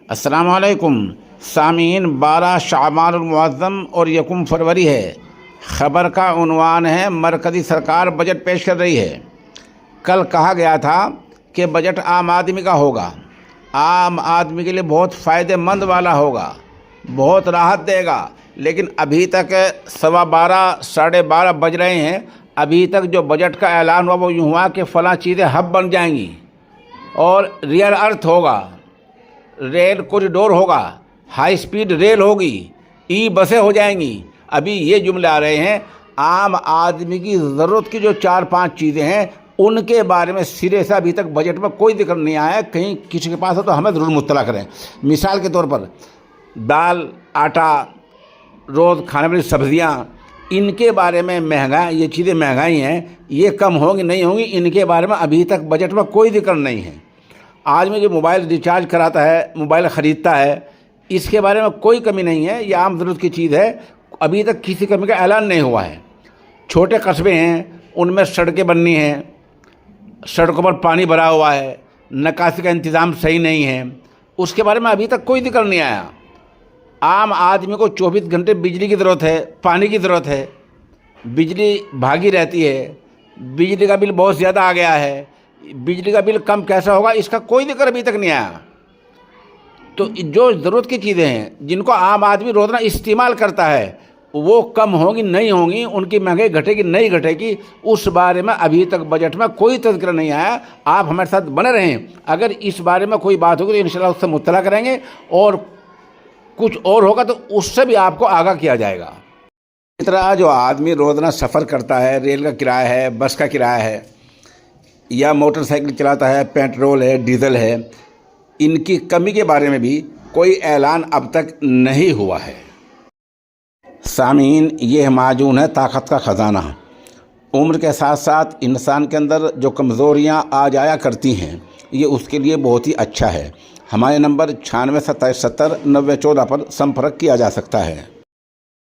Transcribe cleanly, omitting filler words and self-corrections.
अस्सलामुअलैकुम सामीन। 12 शाबानुल मुअज़्ज़म और 1 फरवरी है। ख़बर का उन्वान है मरकज़ी सरकार बजट पेश कर रही है। कल कहा गया था कि बजट आम आदमी का होगा, आम आदमी के लिए बहुत फ़ायदेमंद वाला होगा, बहुत राहत देगा, लेकिन अभी तक 12:15 साढ़े 12 बज रहे हैं। अभी तक जो बजट का ऐलान हुआ वो यूँ हुआ कि फ़लाँ चीज़ें हब बन जाएंगी और रियल अर्थ होगा, रेल कॉरिडोर होगा, हाई स्पीड रेल होगी, ई बसें हो जाएंगी। अभी ये जुमले आ रहे हैं। आम आदमी की ज़रूरत की जो 4-5 चीज़ें हैं उनके बारे में सिरे से अभी तक बजट में कोई जिक्र नहीं आया है। कहीं किसी के पास हो तो हमें ज़रूर मुत्तला करें। मिसाल के तौर पर दाल, आटा, रोज़ खाने वाली सब्ज़ियाँ, इनके बारे में महंगाई, ये चीज़ें महंगाई हैं, ये कम होंगी नहीं होंगी, इनके बारे में अभी तक बजट में कोई जिक्र नहीं है। आदमी जो मोबाइल रिचार्ज कराता है, मोबाइल ख़रीदता है, इसके बारे में कोई कमी नहीं है। ये आम ज़रूरत की चीज़ है। अभी तक किसी कमी का ऐलान नहीं हुआ है। छोटे कस्बे हैं, उनमें सड़कें बननी हैं, सड़कों पर पानी भरा हुआ है, निकासी का इंतज़ाम सही नहीं है, उसके बारे में अभी तक कोई जिक्र नहीं आया। आम आदमी को 24 घंटे बिजली की ज़रूरत है, पानी की ज़रूरत है, बिजली भागी रहती है, बिजली का बिल बहुत ज़्यादा आ गया है, बिजली का बिल कम कैसा होगा, इसका कोई जिक्र अभी तक नहीं आया। तो जो ज़रूरत की चीज़ें हैं जिनको आम आदमी रोज़ाना इस्तेमाल करता है वो कम होंगी नहीं होंगी, उनकी महंगाई घटेगी नहीं घटेगी, उस बारे में अभी तक बजट में कोई तज़किरा नहीं आया। आप हमारे साथ बने रहें। अगर इस बारे में कोई बात होगी तो इंशाल्लाह उससे मुत्तला करेंगे और कुछ और होगा तो उससे भी आपको आगाह किया जाएगा। इस तरह जो आदमी रोज़ाना सफ़र करता है, रेल का किराया है, बस का किराया है, या मोटरसाइकिल चलाता है, पेट्रोल है, डीजल है, इनकी कमी के बारे में भी कोई ऐलान अब तक नहीं हुआ है। सामीन, ये माजून है ताकत का ख़जाना। उम्र के साथ साथ इंसान के अंदर जो कमज़ोरियाँ आ जाया करती हैं, ये उसके लिए बहुत ही अच्छा है। हमारे नंबर 96 27 70 90 14 पर संपर्क किया जा सकता है।